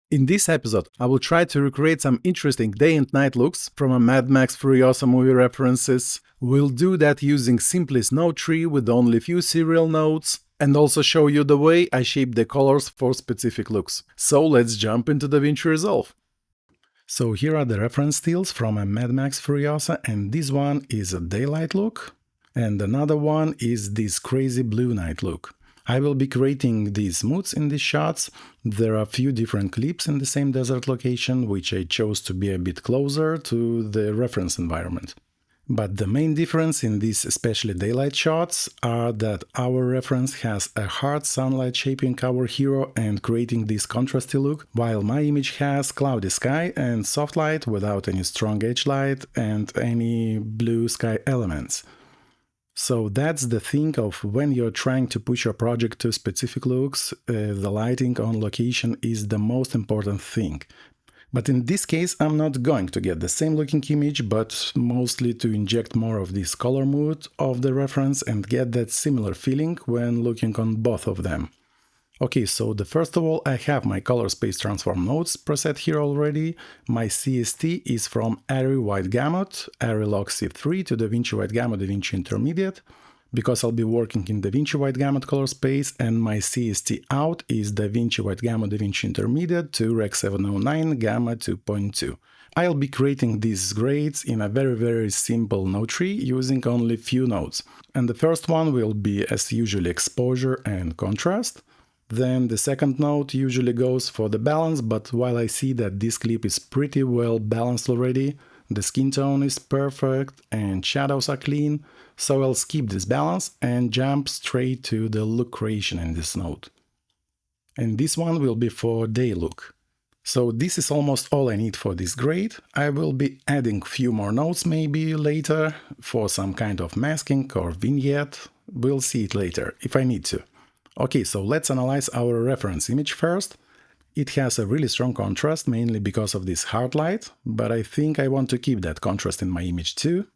In this episode, I will try to recreate some interesting day and night looks from a Mad Max Furiosa movie references. We'll do that using simplest node tree with only few serial nodes, and also show you the way I shape the colors for specific looks. So let's jump into DaVinci Resolve. So here are the reference stills from a Mad Max Furiosa, and this one is a daylight look, and another one is this crazy blue night look. I will be creating these moods in these shots. There are a few different clips in the same desert location, which I chose to be a bit closer to the reference environment. But the main difference in these especially daylight shots are that our reference has a hard sunlight shaping our hero and creating this contrasty look, while my image has cloudy sky and soft light without any strong edge light and any blue sky elements. So that's the thing of when you're trying to push your project to specific looks, the lighting on location is the most important thing. But in this case, I'm not going to get the same looking image, but mostly to inject more of this color mood of the reference and get that similar feeling when looking on both of them. Okay, so first of all, I have my color space transform nodes preset here already. My CST is from Arri White Gamut, Arri Log C3 to DaVinci White Gamut, DaVinci Intermediate, because I'll be working in DaVinci White Gamut color space, and my CST out is DaVinci White Gamut, DaVinci Intermediate to Rec 709 Gamma 2.2. I'll be creating these grades in a very simple node tree using only few nodes. And the first one will be as usually exposure and contrast. Then the second node usually goes for the balance, but while I see that this clip is pretty well balanced already, the skin tone is perfect and shadows are clean, so I'll skip this balance and jump straight to the look creation in this node. And this one will be for day look. So this is almost all I need for this grade. I will be adding few more nodes maybe later for some kind of masking or vignette. We'll see it later if I need to. Okay, so let's analyze our reference image first. It has a really strong contrast, mainly because of this hard light, but I think I want to keep that contrast in my image too.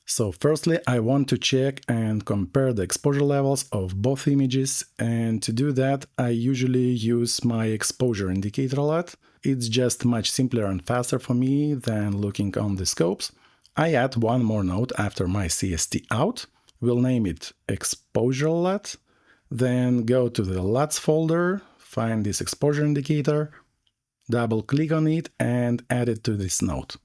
So firstly, I want to check and compare the exposure levels of both images, and to do that, I usually use my exposure indicator a lot. It's just much simpler and faster for me than looking on the scopes. I add one more node after my CST out. We'll name it exposure LUT. Then go to the LUTs folder, find this exposure indicator, double click on it and add it to this node.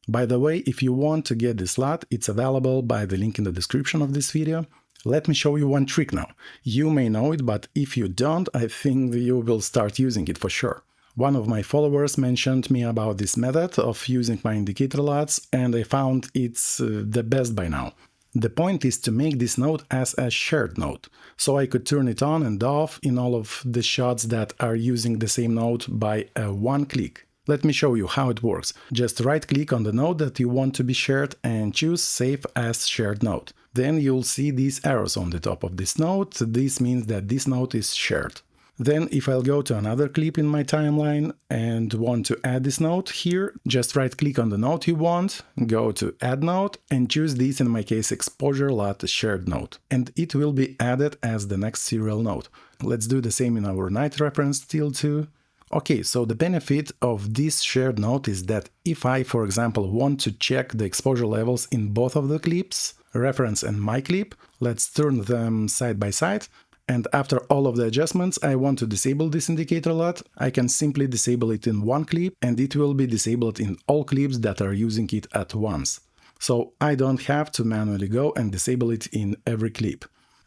By the way, if you want to get this LUT, it's available by the link in the description of this video. Let me show you one trick now. You may know it, but if you don't, I think you will start using it for sure. One of my followers mentioned me about this method of using my indicator LUTs, and I found it's the best by now. The point is to make this node as a shared node, so I could turn it on and off in all of the shots that are using the same node by one click. Let me show you how it works. Just right-click on the node that you want to be shared and choose Save as Shared Node. Then you'll see these arrows on the top of this node. This means that this node is shared. Then if I'll go to another clip in my timeline and want to add this node here, just right click on the node you want, go to Add Node and choose this, in my case, Exposure LUT Shared Node, and it will be added as the next serial node. Let's do the same in our night reference still too. Okay, so the benefit of this shared node is that if I, for example, want to check the exposure levels in both of the clips, reference and my clip, let's turn them side by side. And after all of the adjustments, I want to disable this indicator LUT. I can simply disable it in one clip and it will be disabled in all clips that are using it at once. So I don't have to manually go and disable it in every clip.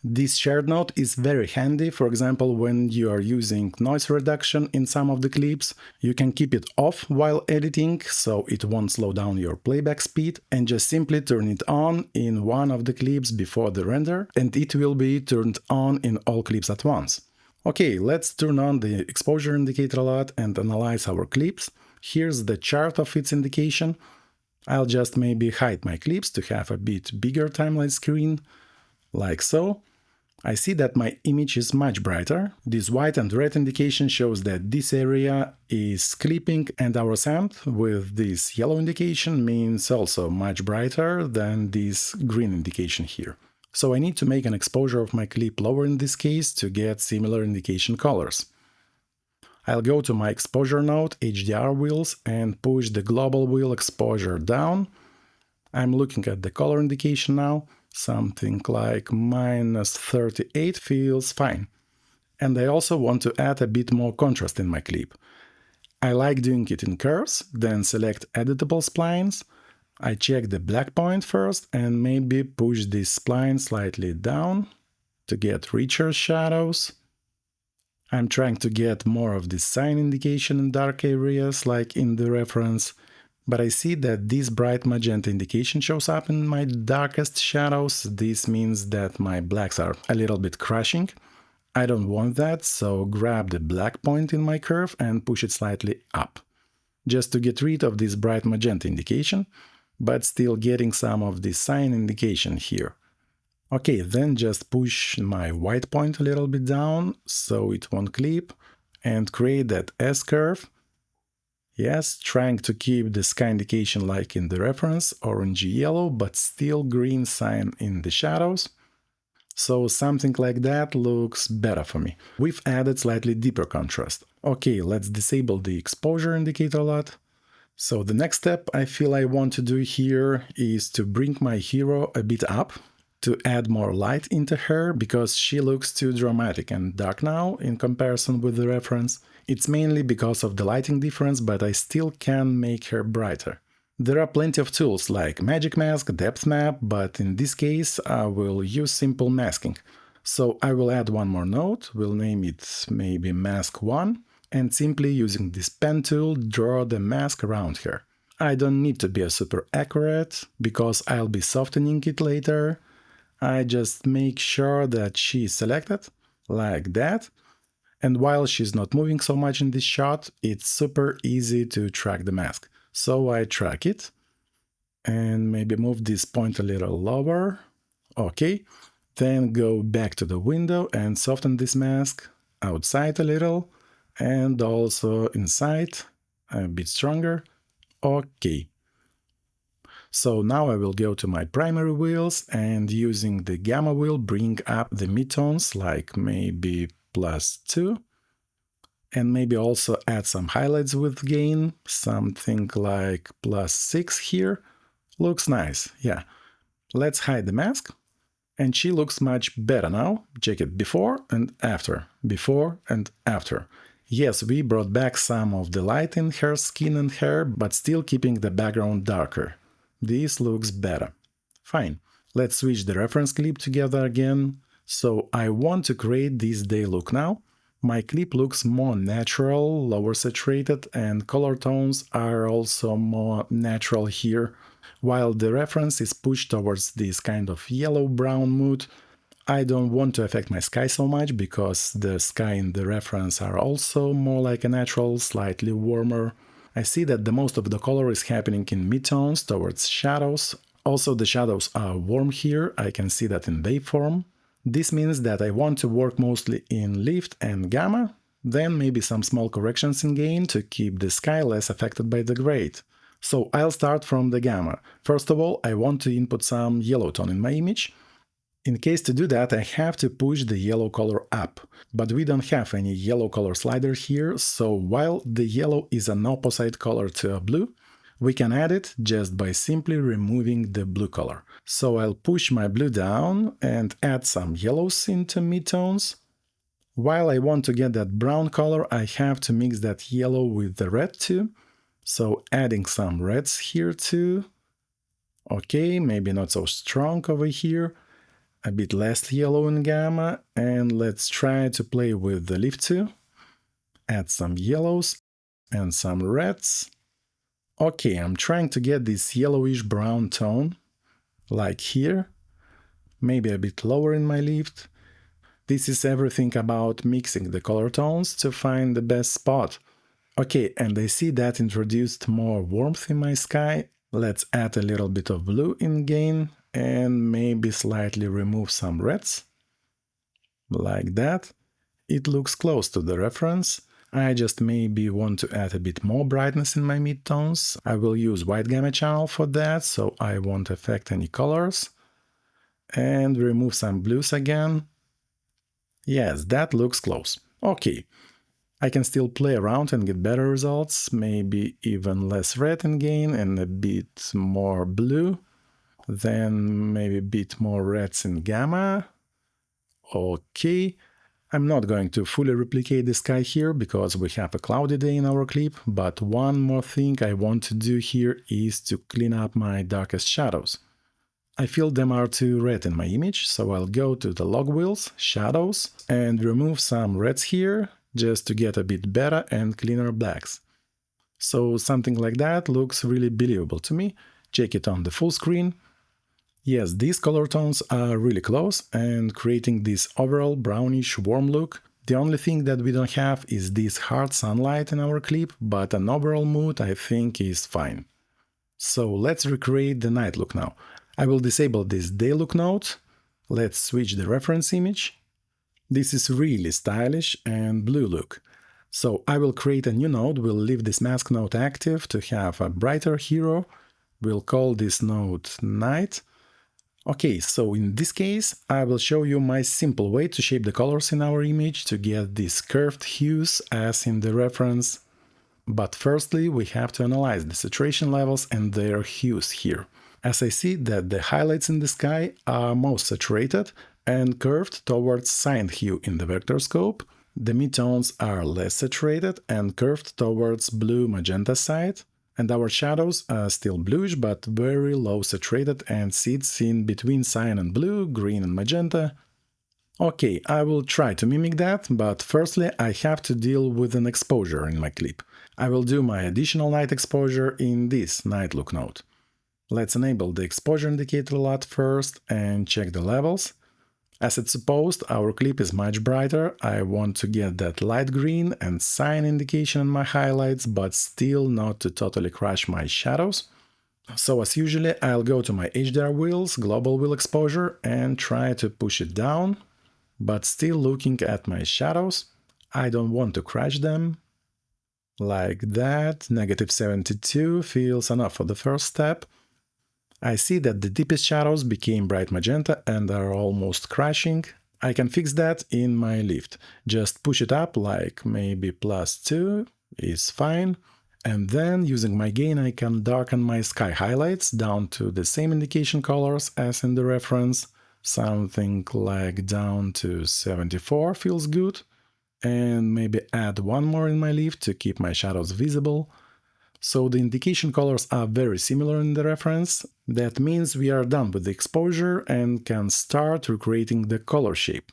This shared node is very handy, for example, when you are using noise reduction in some of the clips. You can keep it off while editing, so it won't slow down your playback speed, and just simply turn it on in one of the clips before the render, and it will be turned on in all clips at once. Okay, let's turn on the exposure indicator LUT and analyze our clips. Here's the chart of its indication. I'll just maybe hide my clips to have a bit bigger timeline screen, like so. I see that my image is much brighter. This white and red indication shows that this area is clipping, and our sand with this yellow indication means also much brighter than this green indication here. So I need to make an exposure of my clip lower in this case to get similar indication colors. I'll go to my exposure node, HDR wheels, and push the global wheel exposure down. I'm looking at the color indication now. Something like -38 feels fine. And I also want to add a bit more contrast in my clip. I like doing it in curves, then select editable splines. I check the black point first and maybe push this spline slightly down to get richer shadows. I'm trying to get more of this sign indication in dark areas like in the reference, but I see that this bright magenta indication shows up in my darkest shadows. This means that my blacks are a little bit crashing. I don't want that, so grab the black point in my curve and push it slightly up, just to get rid of this bright magenta indication, but still getting some of the sign indication here. Okay, then just push my white point a little bit down, so it won't clip, and create that S-curve. Yes, trying to keep the sky indication like in the reference, orangey yellow, but still green sign in the shadows. So something like that looks better for me. We've added slightly deeper contrast. Okay, let's disable the exposure indicator LUT. So the next step I feel I want to do here is to bring my hero a bit up, to add more light into her, because she looks too dramatic and dark now in comparison with the reference. It's mainly because of the lighting difference, but I still can make her brighter. There are plenty of tools like Magic Mask, Depth Map, but in this case I will use simple masking. So I will add one more node, we'll name it maybe Mask 1, and simply using this pen tool draw the mask around her. I don't need to be super accurate, because I'll be softening it later. I just make sure that she is selected, like that. And while she's not moving so much in this shot, it's super easy to track the mask. So I track it, and maybe move this point a little lower. Okay, then go back to the window and soften this mask outside a little, and also inside a bit stronger. Okay. So now I will go to my primary wheels and using the gamma wheel bring up the midtones like maybe +2. And maybe also add some highlights with gain, something like +6 here. Looks nice, yeah. Let's hide the mask. And she looks much better now. Check it before and after, before and after. Yes, we brought back some of the light in her skin and hair, but still keeping the background darker. This looks better. Fine. Let's switch the reference clip together again. So I want to create this day look now. My clip looks more natural, lower saturated, and color tones are also more natural here. While the reference is pushed towards this kind of yellow-brown mood, I don't want to affect my sky so much, because the sky in the reference are also more like a natural, slightly warmer. I see that the most of the color is happening in midtones towards shadows. Also the shadows are warm here, I can see that in waveform. This means that I want to work mostly in lift and gamma, then maybe some small corrections in gain to keep the sky less affected by the grade. So I'll start from the gamma. First of all, I want to input some yellow tone in my image. In case to do that, I have to push the yellow color up, but we don't have any yellow color slider here, so while the yellow is an opposite color to a blue, we can add it just by simply removing the blue color. So I'll push my blue down and add some yellows into midtones. While I want to get that brown color, I have to mix that yellow with the red too. So adding some reds here too. Okay, maybe not so strong over here. A bit less yellow in gamma, and let's try to play with the lift too. Add some yellows and some reds. Okay, I'm trying to get this yellowish brown tone, like here, maybe a bit lower in my lift. This is everything about mixing the color tones to find the best spot. Okay, and I see that introduced more warmth in my sky. Let's add a little bit of blue in gain and maybe slightly remove some reds. Like that. It looks close to the reference. I just maybe want to add a bit more brightness in my midtones. I will use white gamma channel for that, so I won't affect any colors. And remove some blues again. Yes, that looks close. Okay. I can still play around and get better results, maybe even less red in gain and a bit more blue, then maybe a bit more reds in gamma. Okay, I'm not going to fully replicate the sky here because we have a cloudy day in our clip, but one more thing I want to do here is to clean up my darkest shadows. I feel them are too red in my image, so I'll go to the log wheels, shadows, and remove some reds here, just to get a bit better and cleaner blacks. So something like that looks really believable to me. Check it on the full screen. Yes, these color tones are really close and creating this overall brownish warm look. The only thing that we don't have is this hard sunlight in our clip, but an overall mood I think is fine. So let's recreate the night look now. I will disable this day look node. Let's switch the reference image. This is really stylish and blue look. So I will create a new node, we'll leave this mask node active to have a brighter hero. We'll call this node night. Okay, so in this case, I will show you my simple way to shape the colors in our image to get these curved hues as in the reference. But firstly, we have to analyze the saturation levels and their hues here. As I see that the highlights in the sky are most saturated and curved towards cyan hue in the vector scope, the midtones are less saturated and curved towards blue magenta side, and our shadows are still bluish but very low saturated and sits in between cyan and blue, green and magenta. Okay, I will try to mimic that, but firstly I have to deal with an exposure in my clip. I will do my additional night exposure in this night look node. Let's enable the exposure indicator LUT first and check the levels. As it's supposed, our clip is much brighter. I want to get that light green and cyan indication in my highlights, but still not to totally crush my shadows. So as usually, I'll go to my HDR wheels, global wheel exposure, and try to push it down, but still looking at my shadows. I don't want to crush them. Like that, -72 feels enough for the first step. I see that the deepest shadows became bright magenta and are almost crashing. I can fix that in my lift. Just push it up like maybe +2 is fine. And then using my gain I can darken my sky highlights down to the same indication colors as in the reference. Something like down to 74 feels good. And maybe add one more in my lift to keep my shadows visible. So the indication colors are very similar in the reference. That means we are done with the exposure and can start recreating the color shape.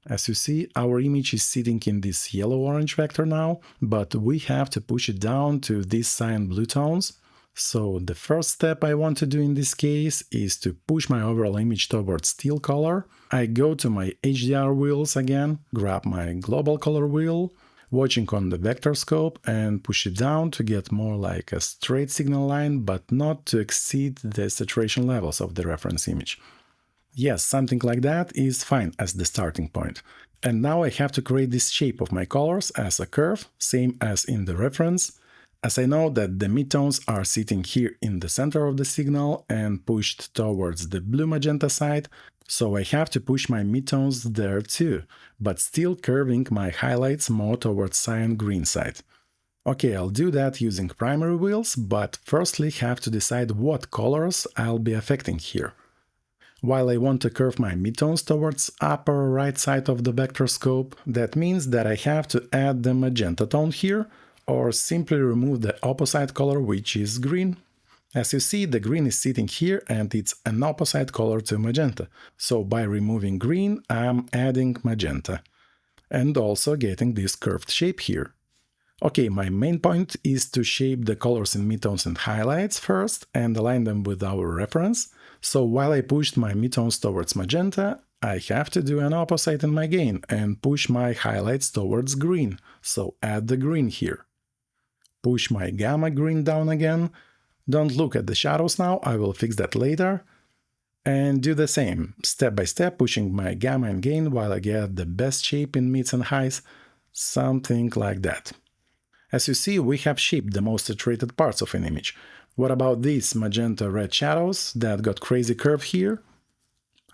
As you see, our image is sitting in this yellow-orange vector now, but we have to push it down to these cyan blue tones. So the first step I want to do in this case is to push my overall image towards teal color. I go to my HDR wheels again, grab my global color wheel, watching on the vector scope and push it down to get more like a straight signal line, but not to exceed the saturation levels of the reference image. Yes, something like that is fine as the starting point. And now I have to create this shape of my colors as a curve, same as in the reference. As I know that the midtones are sitting here in the center of the signal and pushed towards the blue magenta side, so I have to push my midtones there too, but still curving my highlights more towards cyan green side. Okay, I'll do that using primary wheels, but firstly have to decide what colors I'll be affecting here. While I want to curve my midtones towards upper right side of the vector scope, that means that I have to add the magenta tone here, or simply remove the opposite color, which is green. As you see, the green is sitting here and it's an opposite color to magenta. So by removing green, I'm adding magenta. And also getting this curved shape here. Okay, my main point is to shape the colors in midtones and highlights first and align them with our reference. So while I pushed my midtones towards magenta, I have to do an opposite in my gain and push my highlights towards green. So add the green here. Push my gamma green down again. Don't look at the shadows now, I will fix that later. And do the same, step by step, pushing my gamma and gain while I get the best shape in mids and highs, something like that. As you see, we have shaped the most saturated parts of an image. What about these magenta red shadows that got crazy curve here?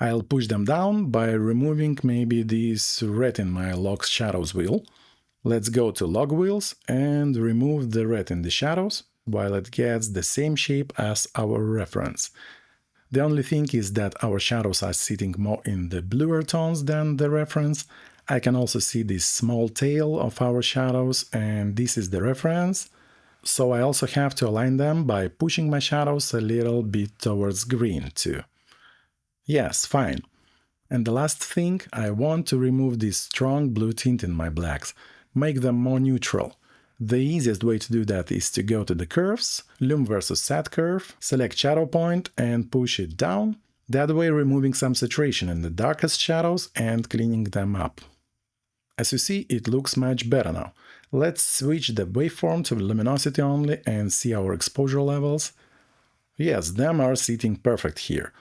I'll push them down by removing maybe this red in my log shadows wheel. Let's go to log wheels and remove the red in the shadows, while it gets the same shape as our reference. The only thing is that our shadows are sitting more in the bluer tones than the reference. I can also see this small tail of our shadows, and this is the reference. So I also have to align them by pushing my shadows a little bit towards green too. Yes, fine. And the last thing, I want to remove this strong blue tint in my blacks, make them more neutral. The easiest way to do that is to go to the curves, Lume versus Set curve, select shadow point and push it down, that way removing some saturation in the darkest shadows and cleaning them up. As you see, it looks much better now. Let's switch the waveform to luminosity only and see our exposure levels. Yes, them are sitting perfect here.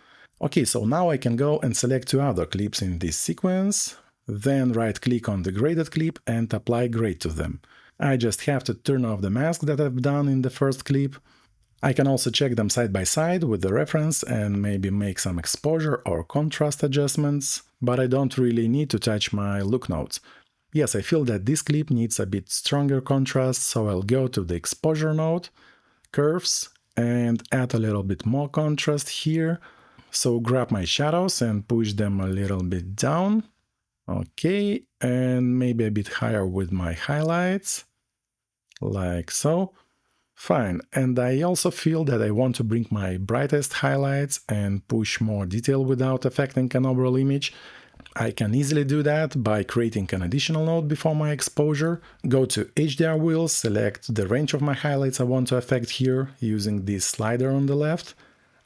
Okay, so now I can go and select two other clips in this sequence, then right-click on the graded clip and apply grade to them. I just have to turn off the mask that I've done in the first clip. I can also check them side by side with the reference and maybe make some exposure or contrast adjustments, but I don't really need to touch my look nodes. Yes, I feel that this clip needs a bit stronger contrast, so I'll go to the exposure node, curves, and add a little bit more contrast here. So grab my shadows and push them a little bit down. Okay, and maybe a bit higher with my highlights. Like so. Fine, and I also feel that I want to bring my brightest highlights and push more detail without affecting an overall image. I can easily do that by creating an additional node before my exposure. Go to HDR wheels, select the range of my highlights I want to affect here using this slider on the left.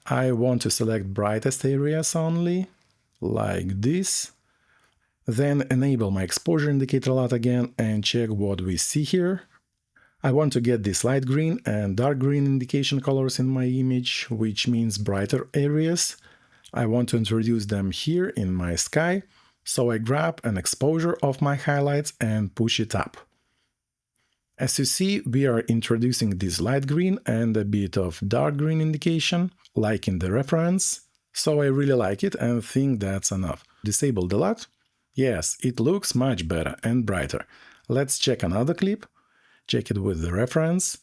I want to select brightest areas only, like this. Then enable my exposure indicator LUT again and check what we see here. I want to get this light green and dark green indication colors in my image, which means brighter areas. I want to introduce them here in my sky, so I grab an exposure of my highlights and push it up. As you see, we are introducing this light green and a bit of dark green indication, like in the reference, so I really like it and think that's enough. Disable the LUT. Yes, it looks much better and brighter. Let's check another clip. Check it with the reference.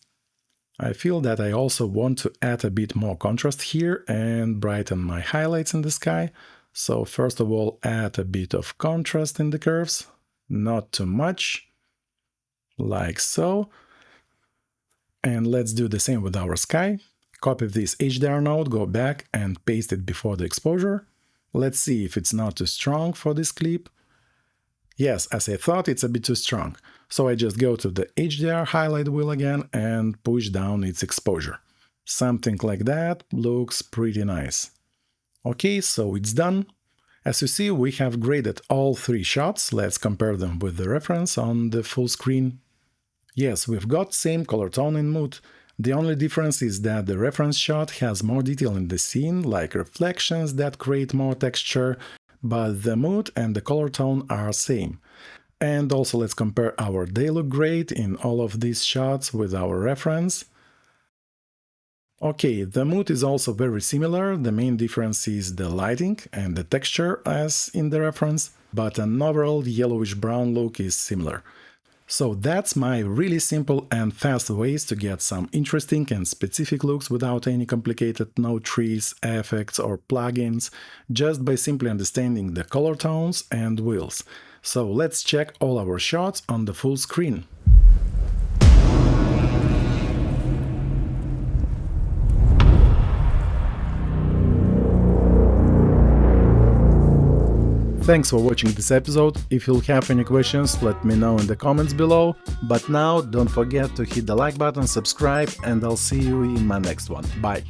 I feel that I also want to add a bit more contrast here and brighten my highlights in the sky. So first of all, add a bit of contrast in the curves, not too much, like so. And let's do the same with our sky. Copy this HDR node, go back and paste it before the exposure. Let's see if it's not too strong for this clip. Yes, as I thought, it's a bit too strong. So I just go to the HDR highlight wheel again and push down its exposure. Something like that looks pretty nice. Okay, so it's done. As you see, we have graded all three shots. Let's compare them with the reference on the full screen. Yes, we've got same color tone and mood. The only difference is that the reference shot has more detail in the scene, like reflections that create more texture, but the mood and the color tone are same. And also let's compare our day look grade in all of these shots with our reference. Okay, the mood is also very similar, the main difference is the lighting and the texture as in the reference, but an overall yellowish brown look is similar. So that's my really simple and fast ways to get some interesting and specific looks without any complicated node trees, effects or plugins, just by simply understanding the color tones and wheels. So let's check all our shots on the full screen. Thanks for watching this episode. If you'll have any questions, let me know in the comments below. But now, don't forget to hit the like button, subscribe, and I'll see you in my next one. Bye!